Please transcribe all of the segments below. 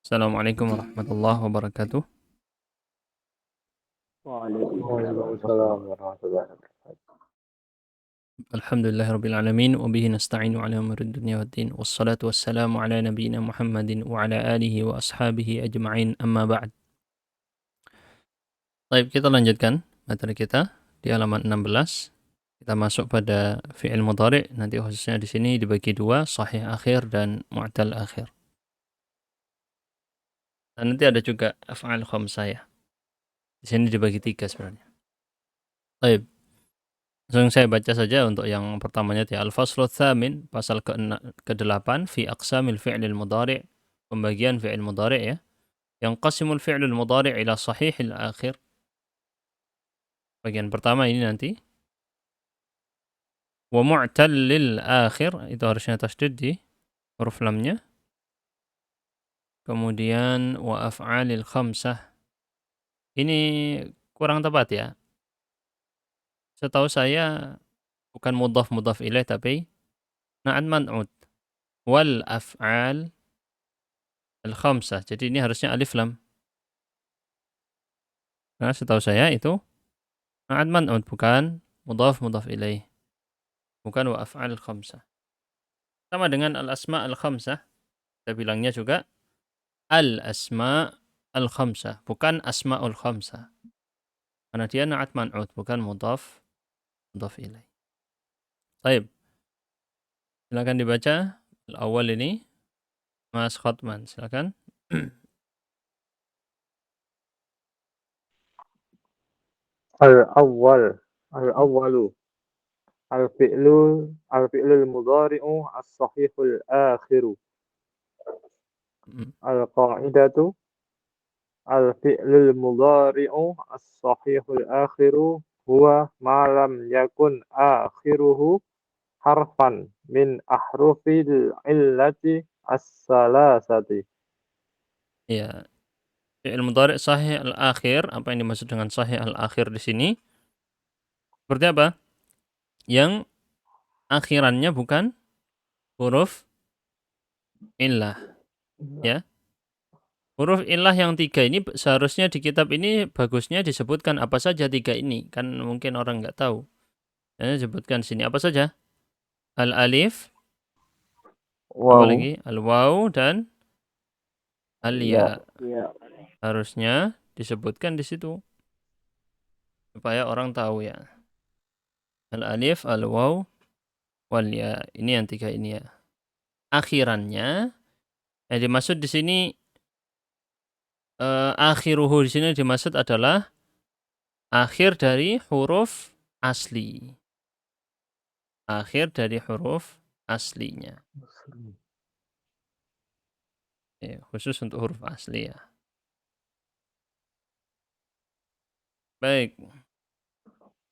Assalamualaikum warahmatullahi wabarakatuh. Waalaikumsalam warahmatullahi wabarakatuh. Alhamdulillahirabbil alamin wa bihi nasta'inu ala umurid dunya waddin. Wassalatu wassalamu ala nabiyyina Muhammadin wa ala alihi wa ashabihi ajma'in. Amma ba'd. Baik, kita lanjutkan materi kita di halaman 16. Kita masuk pada fi'il mudhari'. Nanti khususnya di sini dibagi dua, sahih akhir dan mu'tal akhir. Dan nanti ada juga af'al khamsah ya. Di sini dibagi tiga sebenarnya. Baik. Langsung saya baca saja untuk yang pertamanya ya. Al-Faslu Tsamin, pasal ke-8 fi aqsamil fi'lil mudhari', pembagian fi'il mudhari' ya. Yang qasimul fi'lil mudhari' ila sahihil akhir. Bagian pertama ini nanti. Wa mu'tallil akhir, itu harusnya tasdid di huruf lamnya. Kemudian wa af'alil khamsah. Ini kurang tepat ya. Setahu saya bukan mudhaf ilaih tapi na'at man'ud. Wal af'al al-khamsah. Jadi ini harusnya alif lam. Nah, setahu saya itu na'at man'ud, bukan mudhaf ilaih. Bukan wa af'al al-khamsah. Sama dengan al-asma al-khamsah. Kita bilangnya juga al-asma al-khamsah, bukan asma'ul khamsah. Karena dia na'at man'ud, bukan mudhaf ilaih. Baik. Silakan dibaca al-awwal ini. Mas Khotman, silakan. Al-awwalu al-fi'lul mudhari'u as-sahihul akhiru. Al-qa'idatu al-fi'lul mudhari'u as-sahihul akhiru huwa ma lam yakun akhiruhu harfan min ahrufil illati as-salasati. Ya, fi'il mudhari' sahih al-akhir, apa yang dimaksud dengan sahih al-akhir di sini? Seperti apa? Yang akhirannya bukan huruf illah, ya. Huruf illah yang 3 ini seharusnya di kitab ini bagusnya disebutkan apa saja 3 ini. Kan mungkin orang nggak tahu. Ya, sebutkan sini apa saja? Al-alif, apa Wow. lagi? Al-waw dan Ya. al-ya. Harusnya disebutkan di situ supaya orang tahu ya. Al-alif, al-waw, wal-ya. Ini yang 3 ini ya. Akhirannya yang dimaksud di sini akhiruhu di sini dimaksud adalah akhir dari huruf asli. Akhir dari huruf aslinya. Ya, khusus untuk huruf asli ya. Baik.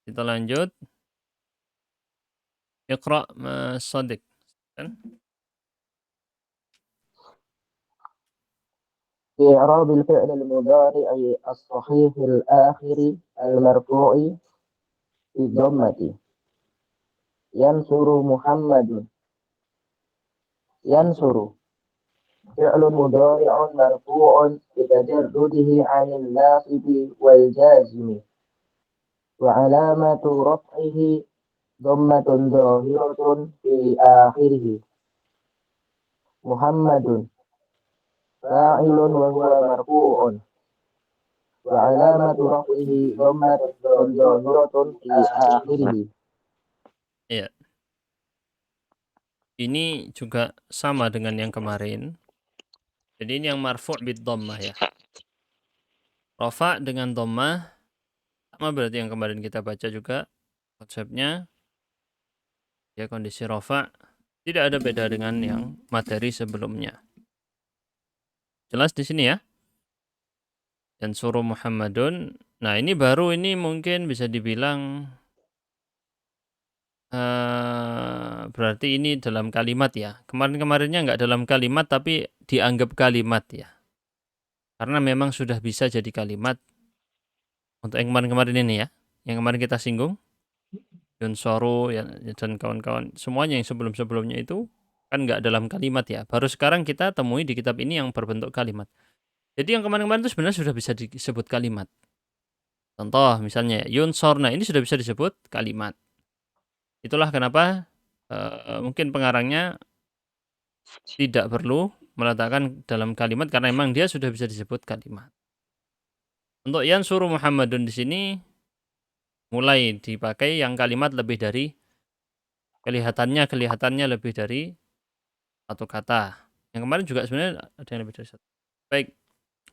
Kita lanjut. Iqra' Mas Shadiq. Kan? في إعراب الفعل المضارع الصحيح الآخر المرفوع في الضمة ينصر محمد. ينصر فعل مضارع مرفوع بتجرده عن الناصب والجازم وعلامة رفعه ضمة ظاهرة في آخره. محمد فاعل وهو مرفوع وعلامة رفعه ضمة ظاهرة في آخره. Ya. Ini juga sama dengan yang kemarin. Jadi ini yang marfu' bid dhammah ya. Rafa' dengan dhammah sama berarti yang kemarin kita baca juga konsepnya. Ya, kondisi rafa' tidak ada beda dengan yang materi sebelumnya. Jelas di sini ya. Dan suruh Muhammadun. Nah, ini baru, ini mungkin bisa dibilang berarti ini dalam kalimat ya. Kemarin-kemarinnya nggak dalam kalimat tapi dianggap kalimat ya. Karena memang sudah bisa jadi kalimat. Untuk yang kemarin-kemarin ini ya. Yang kemarin kita singgung. Yunsoru ya, dan kawan-kawan. Semuanya yang sebelum-sebelumnya itu Kan nggak dalam kalimat ya. Baru sekarang kita temui di kitab ini yang berbentuk kalimat. Jadi yang kemarin-kemarin itu sebenarnya sudah bisa disebut kalimat. Contoh misalnya yunsorna ini sudah bisa disebut kalimat. Itulah kenapa mungkin pengarangnya tidak perlu meletakkan dalam kalimat karena memang dia sudah bisa disebut kalimat. Untuk yansuru Muhammadun di sini mulai dipakai yang kalimat lebih dari kelihatannya lebih dari satu kata. Yang kemarin juga sebenarnya ada yang lebih dari satu. Baik,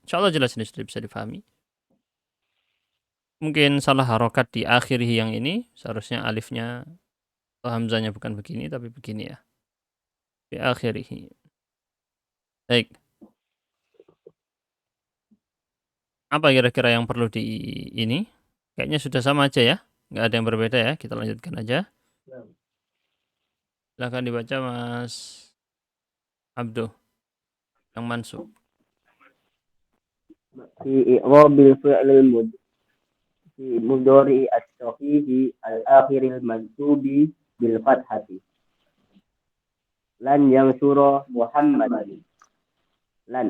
insyaallah jelas ini sudah bisa difahami. Mungkin salah harokat di akhir yang ini, seharusnya alifnya atau hamzanya bukan begini tapi begini ya. Di akhirih. Baik. Apa kira-kira yang perlu di ini? Kayaknya sudah sama aja ya. Nggak ada yang berbeda ya. Kita lanjutkan aja. Silahkan dibaca Mas Abduh. Yang mansub. في إعراب الفعل المضارع الصحيح الآخر المنصوب بالفتحة لن ينصر محمد لن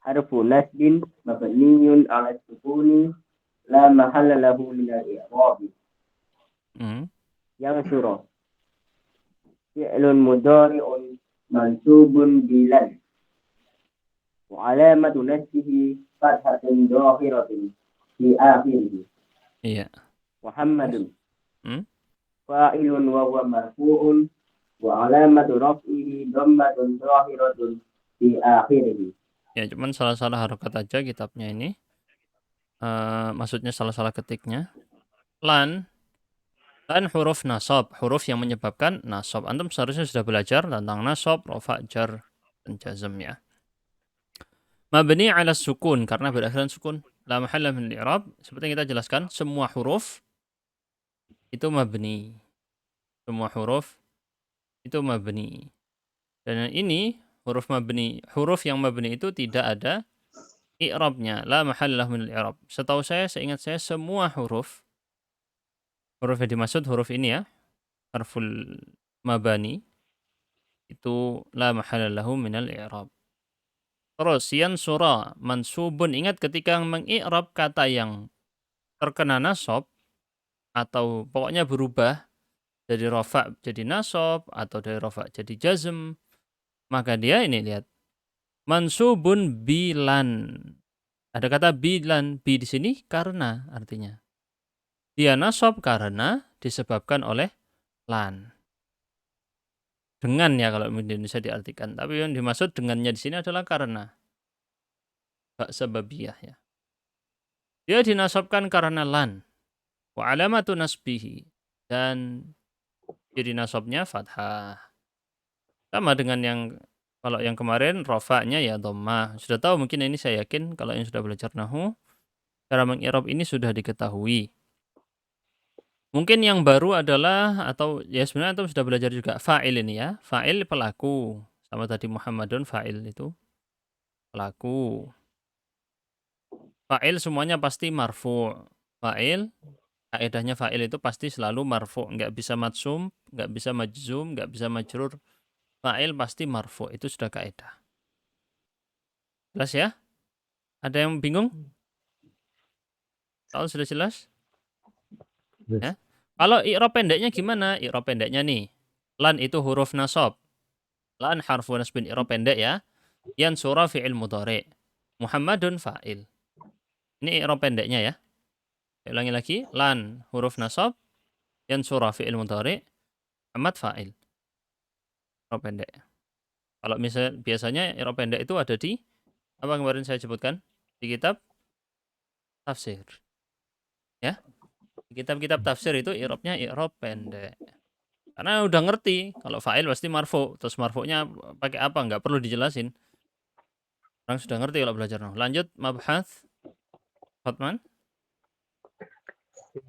حرف نسب مبني على السكون لا محل له من الإعراب ينصر فعل مضارع منصوب بلن وعلامة نسبه فتحة ظاهرة في آخره. Iya. محمد فاعل وهو مرفوع وعلامة رفعه ضمة ظاهرة في آخره. Ya, cuman salah-salah harokat aja kitabnya ini. Maksudnya salah-salah ketiknya. Lan huruf nasab, huruf yang menyebabkan nasab. Antum seharusnya sudah belajar tentang nasab, rofa, jar, dan jazm ya. Mabni ala sukun, karena berakhiran sukun. La mahalla min al-i'rab, seperti yang kita jelaskan, semua huruf itu mabni. Semua huruf itu mabni. Dan ini huruf yang mabni itu tidak ada i'rabnya. La mahalla min al-i'rab. Setahu saya, seingat saya, semua huruf yang dimaksud huruf ini ya, harful mabani, itu la mahalla lahu min al-i'rab. Terus yansura mansubun, ingat ketika mengi'rab kata yang terkena nasab atau pokoknya berubah dari rafa jadi nasab atau dari rafa jadi jazm, maka dia ini lihat mansubun bilan. Ada kata bilan, bi di sini karena artinya. Dia nasab karena disebabkan oleh lan. Dengan ya kalau di Indonesia diartikan, tapi yang dimaksud dengannya di sini adalah karena. Bak sababiyah ya. Dia dinasabkan karena lan. Wa alamatu nasbihi, dan jadi nasabnya fathah. Sama dengan yang kalau yang kemarin rofa'nya ya dhammah. Sudah tahu mungkin ini, saya yakin kalau yang sudah belajar nahwu, cara mengi'rab ini sudah diketahui. Mungkin yang baru adalah, atau ya sebenarnya antum sudah belajar juga fa'il ini ya. Fa'il pelaku. Sama tadi Muhammadun fa'il itu pelaku. Fa'il semuanya pasti marfu'. Fa'il, kaedahnya fa'il itu pasti selalu marfu'. Nggak bisa matsum, nggak bisa majzum, nggak bisa majrur. Fa'il pasti marfu'. Itu sudah kaedah. Jelas ya? Ada yang bingung? Kalau sudah jelas? Ya. Kalau i'rab pendeknya gimana? I'rab pendeknya nih. Lan itu huruf nasab. Lan harfu nasbin, i'rab pendek ya. Yansura fi'il mudhari'. Muhammadun fa'il. Ini i'rab pendeknya ya. Saya ulangi lagi. Lan huruf nasab. Yansura fi'il mudhari'. Muhammad fa'il. I'rab pendek. Kalau misalnya biasanya i'rab pendek itu ada di apa kemarin saya sebutkan? Di kitab tafsir. Ya. Kitab-kitab tafsir itu i'rabnya i'rab pendek. Karena udah ngerti kalau fa'il pasti marfu, terus marfu'nya pakai apa nggak perlu dijelasin. Orang sudah ngerti kalau belajar. Lanjut mabhath Hotman.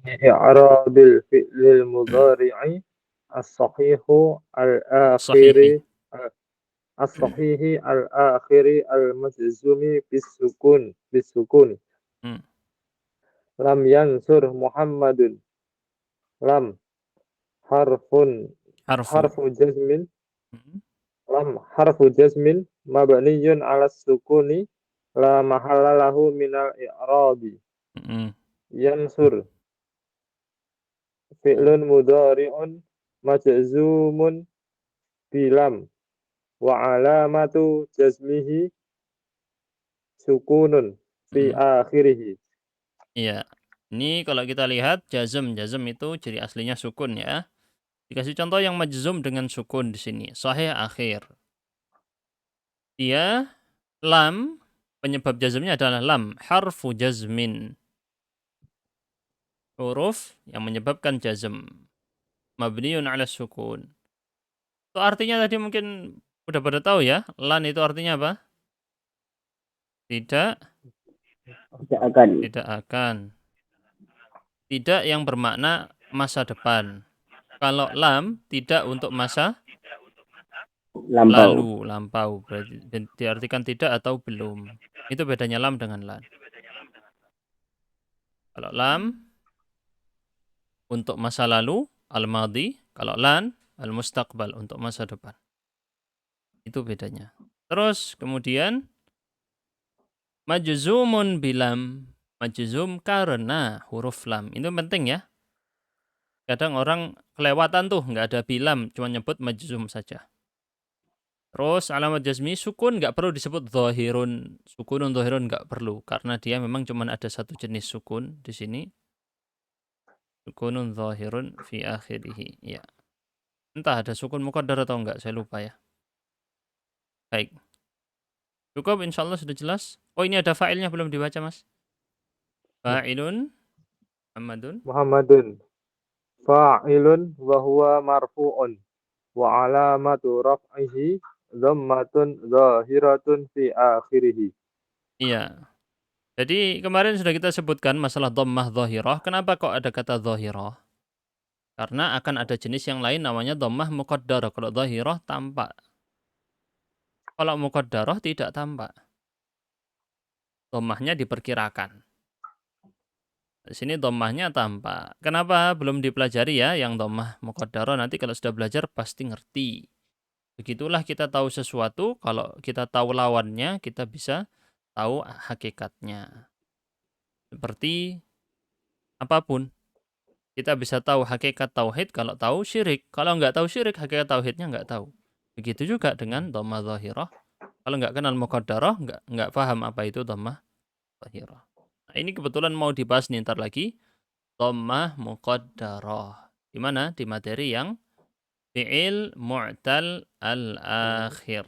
إعراب الفعل المضارع الصحيح الآخر Sahihi. الصحيح الآخر المجزوم بالسكون لم ينصر محمد لم حرف Harfu. جزم Mhm. Lam harfu jazmin mabniyun 'ala sukuni la mahalla lahu minal i'rabi. Mhm. Yansur fi'lun mudhari'un majzumun bilam wa 'alamatu jazmihi sukunun fi Mhm. akhirih. Iya. Ini kalau kita lihat jazm itu ciri aslinya sukun ya. Dikasih contoh yang majzum dengan sukun di sini, sahih akhir. Dia lam, penyebab jazmnya adalah lam, harfu jazmin. Huruf yang menyebabkan jazm. Mabniun 'ala sukun. Itu artinya tadi mungkin udah pada tahu ya, lan itu artinya apa? Tidak, Tidak akan. tidak akan. Tidak yang bermakna masa depan. Kalau lam, tidak untuk masa Lampau. lalu, lampau. Berarti diartikan tidak atau belum. Itu bedanya lam dengan lan. Kalau lam untuk masa lalu, al-madhi. Kalau lan, al-mustaqbal, untuk masa depan. Itu bedanya. Terus kemudian majzumun bilam. Majzum karena huruf lam. Itu penting ya. Kadang orang kelewatan tuh, nggak ada bilam, cuma nyebut majzum saja. Terus alamat jazmi sukun nggak perlu disebut dhahirun. Sukunun dhahirun nggak perlu. Karena dia memang cuma ada satu jenis sukun di sini. Sukunun dhahirun fi akhirih. Ya. Entah ada sukun muqaddar atau enggak, saya lupa ya. Baik. Cukup insyaallah sudah jelas. Oh ini ada fa'ilnya belum dibaca mas. Fa'ilun Muhammadun. Muhammadun fa'ilun wa huwa marfu'un wa 'alamatu raf'ihi dhammatun zahiratun fi akhirih. Iya. Jadi kemarin sudah kita sebutkan masalah dhammah dhahirah. Kenapa kok ada kata dhahirah? Karena akan ada jenis yang lain namanya dhammah muqaddarah. Kalau dhahirah tampak. Kalau muqaddarah tidak tampak. Dhammahnya diperkirakan. Di sini dhammahnya tampak. Kenapa belum dipelajari ya yang dhammah muqaddarah? Nanti kalau sudah belajar pasti ngerti. Begitulah kita tahu sesuatu, kalau kita tahu lawannya, kita bisa tahu hakikatnya. Seperti apapun. Kita bisa tahu hakikat tauhid kalau tahu syirik. Kalau nggak tahu syirik, hakikat tauhidnya nggak tahu. Begitu juga dengan dhammah dhahirah. Kalau nggak kenal muqaddarah, nggak paham apa itu dhammah dhahirah. Nah, ini kebetulan mau dibahas nih ntar lagi. Dhammah muqaddarah. Di mana? Di materi yang fi'il mu'tal al-akhir.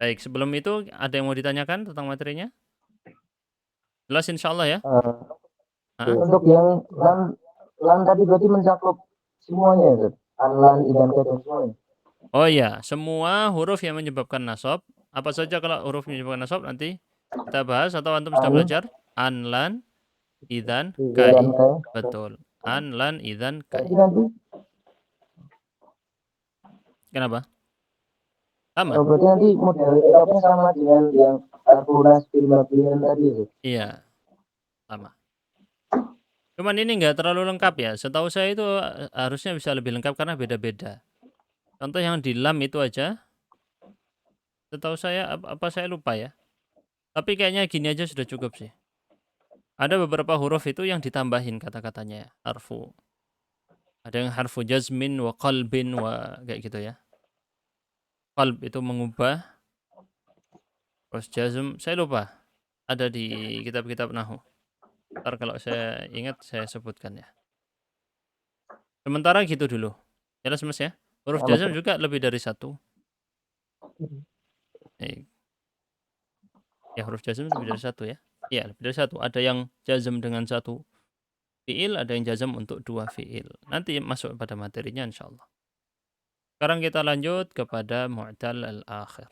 Baik, sebelum itu ada yang mau ditanyakan tentang materinya? Jelas insyaallah ya? Hah? Untuk yang lan tadi berarti mencakup semuanya ya, Ustaz? An, idan, dan semuanya. Oh iya, semua huruf yang menyebabkan nasab. Apa saja kalau huruf yang menyebabkan nasab nanti kita bahas atau antum sudah An, belajar? An, lan, idan, dan kai. kai. Betul. An, lan, idan, Berarti kai. nanti, Kenapa? Sama? berarti nanti model Eropanya sama dengan yang Arkunas film tadi ya, Ustaz? Iya, sama. Cuman ini nggak terlalu lengkap ya. Setahu saya itu harusnya bisa lebih lengkap karena beda-beda. Contoh yang di lam itu aja, setahu saya apa saya lupa ya. Tapi kayaknya gini aja sudah cukup sih. Ada beberapa huruf itu yang ditambahin kata-katanya, harfu. Ada yang harfu jazmin wa qalbin wa kayak gitu ya. Qalb itu mengubah, terus jazm saya lupa. Ada di kitab-kitab nahwu. Ntar kalau saya ingat saya sebutkan ya. Sementara gitu dulu. Jelas Mas ya? Huruf Sama, jazm Ustaz. juga lebih dari satu. Ya huruf jazm lebih dari satu ya. Iya, lebih dari satu. Ada yang jazm dengan satu fiil, ada yang jazm untuk dua fiil. Nanti masuk pada materinya insyaallah. Sekarang kita lanjut kepada mu'tal al-akhir.